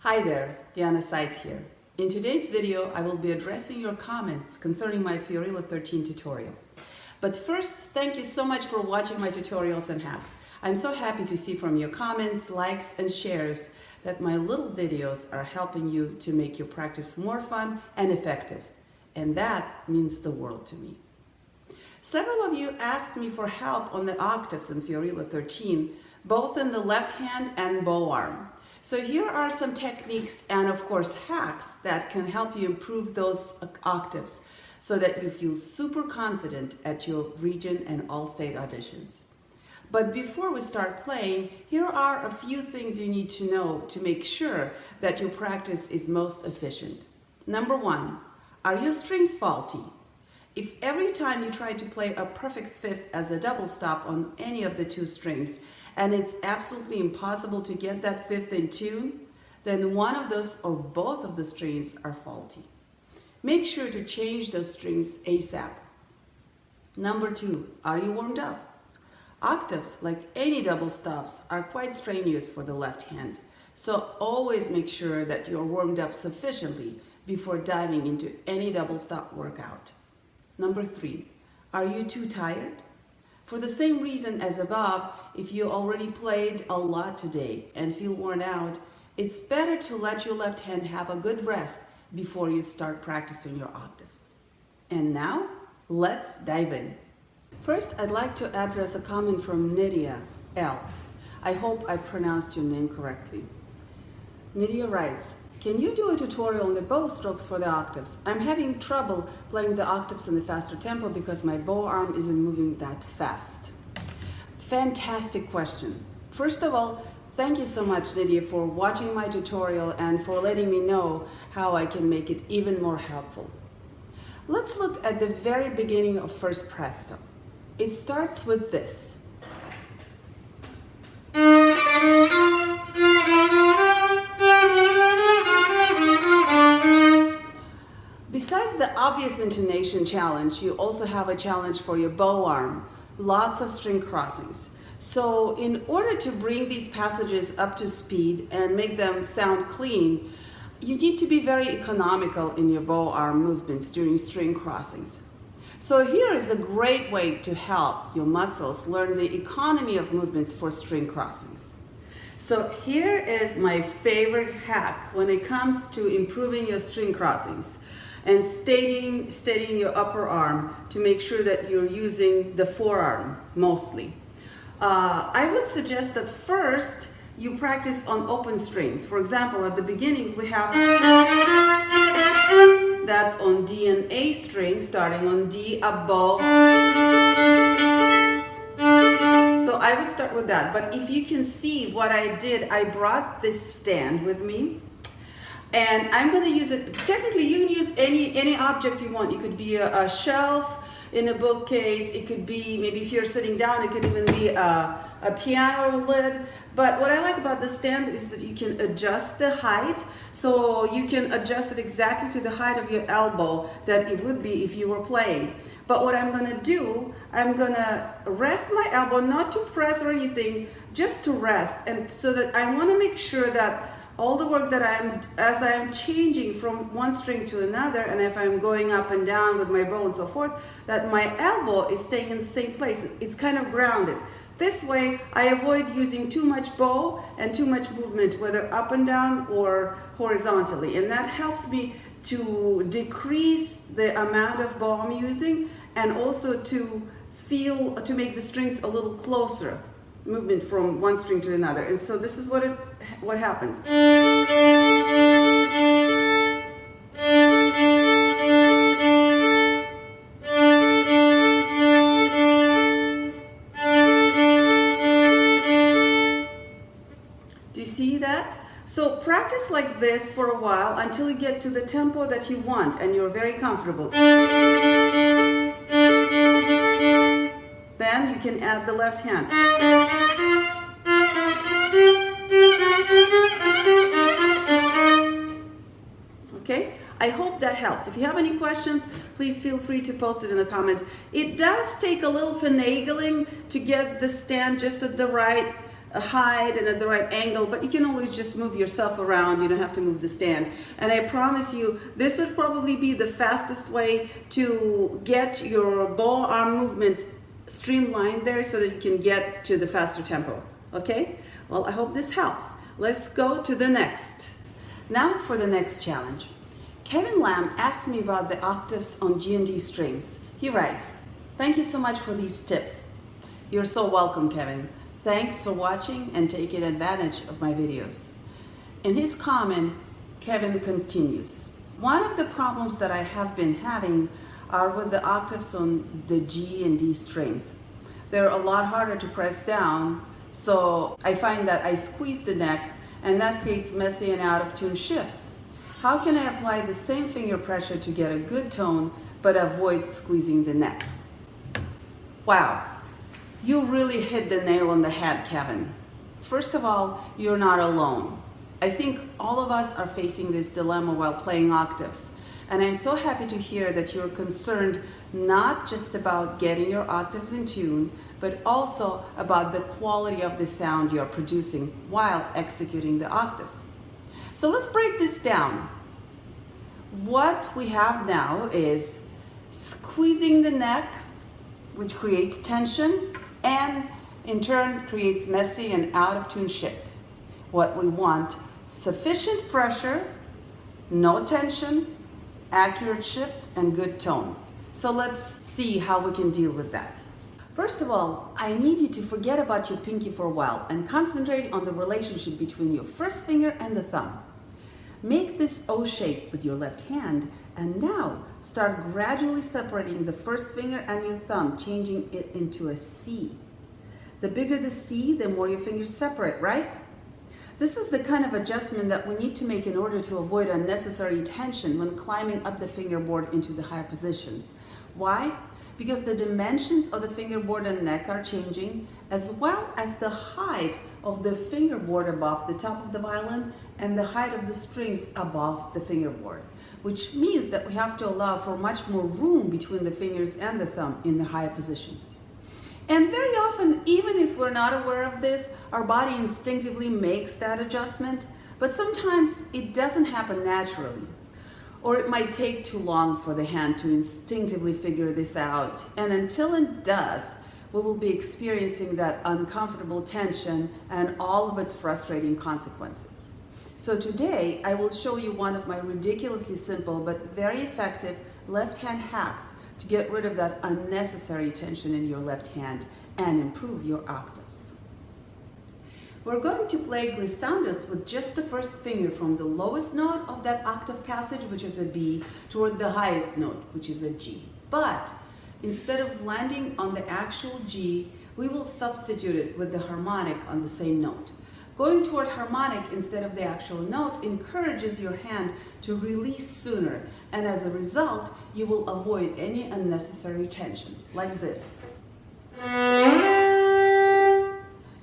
Hi there, Seitz here. In today's video, I will be addressing your comments concerning my Fiorillo 13 tutorial. But first, thank you so much for watching my tutorials and hacks. I'm so happy to see from your comments, likes, and shares that my little videos are helping you to make your practice more fun and effective. And that means the world to me. Several of you asked me for help on the octaves in Fiorillo 13, both in the left hand and bow arm. So here are some techniques and of course hacks that can help you improve those octaves so that you feel super confident at your region and all-state auditions. But before we start playing, here are a few things you need to know to make sure that your practice is most efficient. Number one, are your strings faulty? If every time you try to play a perfect fifth as a double stop on any of the two strings, and it's absolutely impossible to get that fifth in tune, then one of those or both of the strings are faulty. Make sure to change those strings ASAP. Number two, are you warmed up? Octaves, like any double stops, are quite strenuous for the left hand, so always make sure that you're warmed up sufficiently before diving into any double stop workout. Number three, are you too tired? For the same reason as above, if you already played a lot today and feel worn out, it's better to let your left hand have a good rest before you start practicing your octaves. And now, let's dive in. First, I'd like to address a comment from Nydia L. I hope I pronounced your name correctly. Nydia writes, can you do a tutorial on the bow strokes for the octaves? I'm having trouble playing the octaves in the faster tempo because my bow arm isn't moving that fast. Fantastic question. First of all, thank you so much, Nydia, for watching my tutorial and for letting me know how I can make it even more helpful. Let's look at the very beginning of first presto. It starts with this. Besides the obvious intonation challenge, you also have a challenge for your bow arm, lots of string crossings. So in order to bring these passages up to speed and make them sound clean, you need to be very economical in your bow arm movements during string crossings. So here is a great way to help your muscles learn the economy of movements for string crossings. So here is my favorite hack when it comes to improving your string crossings and steadying your upper arm to make sure that you're using the forearm mostly. I would suggest that first you practice on open strings. For example, at the beginning we have that's on D and A string, starting on D, a bow. So I would start with that. But if you can see what I did, I brought this stand with me. And I'm going to use it. Technically, you can use any object you want. It could be a shelf in a bookcase. It could be, maybe if you're sitting down, it could even be a piano lid. But what I like about this stand is that you can adjust the height. So you can adjust it exactly to the height of your elbow that it would be if you were playing. But what I'm going to do, I'm going to rest my elbow, not to press or anything, just to rest. And so that I want to make sure that all the work that as I'm changing from one string to another, and if I'm going up and down with my bow and so forth, that my elbow is staying in the same place. It's kind of grounded. This way, I avoid using too much bow and too much movement, whether up and down or horizontally. And that helps me to decrease the amount of bow I'm using and also to make the strings a little closer. Movement from one string to another. And so this is what happens. Do you see that? So practice like this for a while until you get to the tempo that you want and you're very comfortable. Then you can add the left hand. Okay? I hope that helps. If you have any questions, please feel free to post it in the comments. It does take a little finagling to get the stand just at the right height and at the right angle, but you can always just move yourself around. You don't have to move the stand. And I promise you, this would probably be the fastest way to get your bow arm movements streamlined there so that you can get to the faster tempo. Okay? Well, I hope this helps. Let's go to the next. Now for the next challenge. Kevin Lamb asked me about the octaves on G and D strings. He writes, "Thank you so much for these tips." You're so welcome, Kevin. Thanks for watching and taking advantage of my videos. In his comment, Kevin continues, "One of the problems that I have been having are with the octaves on the G and D strings. They're a lot harder to press down, so I find that I squeeze the neck and that creates messy and out of tune shifts. How can I apply the same finger pressure to get a good tone but avoid squeezing the neck?" Wow, you really hit the nail on the head, Kevin. First of all, you're not alone. I think all of us are facing this dilemma while playing octaves. And I'm so happy to hear that you're concerned not just about getting your octaves in tune, but also about the quality of the sound you're producing while executing the octaves. So let's break this down. What we have now is squeezing the neck, which creates tension and in turn creates messy and out of tune shifts. What we want: sufficient pressure, no tension, accurate shifts, and good tone. So let's see how we can deal with that. First of all, I need you to forget about your pinky for a while and concentrate on the relationship between your first finger and the thumb. Make this O shape with your left hand, and now start gradually separating the first finger and your thumb, changing it into a C. The bigger the C, the more your fingers separate, right? This is the kind of adjustment that we need to make in order to avoid unnecessary tension when climbing up the fingerboard into the higher positions. Why? Because the dimensions of the fingerboard and neck are changing, as well as the height of the fingerboard above the top of the violin and the height of the strings above the fingerboard, which means that we have to allow for much more room between the fingers and the thumb in the higher positions. And very often, even if we're not aware of this, our body instinctively makes that adjustment, but sometimes it doesn't happen naturally. Or it might take too long for the hand to instinctively figure this out. And until it does, we will be experiencing that uncomfortable tension and all of its frustrating consequences. So today, I will show you one of my ridiculously simple but very effective left-hand hacks to get rid of that unnecessary tension in your left hand and improve your octaves. We're going to play glissandos with just the first finger from the lowest note of that octave passage, which is a B, toward the highest note, which is a G. But instead of landing on the actual G, we will substitute it with the harmonic on the same note. Going toward harmonic instead of the actual note encourages your hand to release sooner, and as a result, you will avoid any unnecessary tension, like this.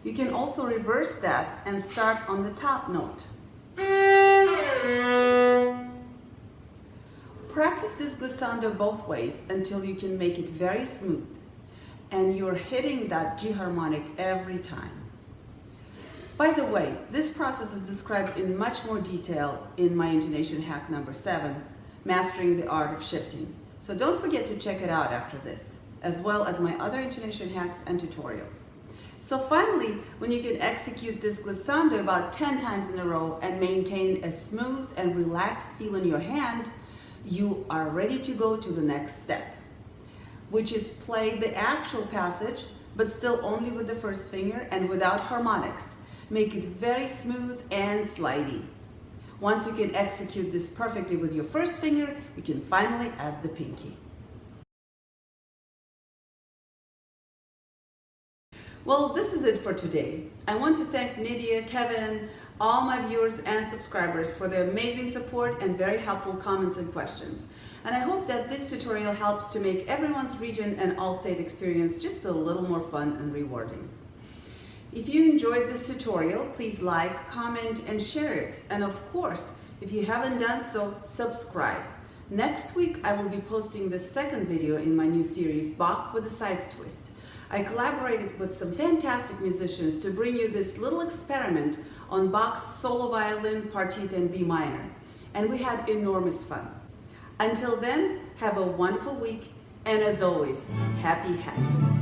You can also reverse that and start on the top note. Practice this glissando both ways until you can make it very smooth, and you're hitting that G harmonic every time. By the way, this process is described in much more detail in my intonation hack number 7, Mastering the Art of Shifting. So don't forget to check it out after this, as well as my other intonation hacks and tutorials. So finally, when you can execute this glissando about 10 times in a row and maintain a smooth and relaxed feel in your hand, you are ready to go to the next step, which is play the actual passage, but still only with the first finger and without harmonics. Make it very smooth and slidey. Once you can execute this perfectly with your first finger, you can finally add the pinky. Well, this is it for today. I want to thank Nydia, Kevin, all my viewers and subscribers for their amazing support and very helpful comments and questions. And I hope that this tutorial helps to make everyone's region and all-state experience just a little more fun and rewarding. If you enjoyed this tutorial, please like, comment, and share it. And of course, if you haven't done so, subscribe. Next week, I will be posting the second video in my new series, Bach with a Seitz twist. I collaborated with some fantastic musicians to bring you this little experiment on Bach's solo violin partita in B minor, and we had enormous fun. Until then, have a wonderful week, and as always, happy hacking.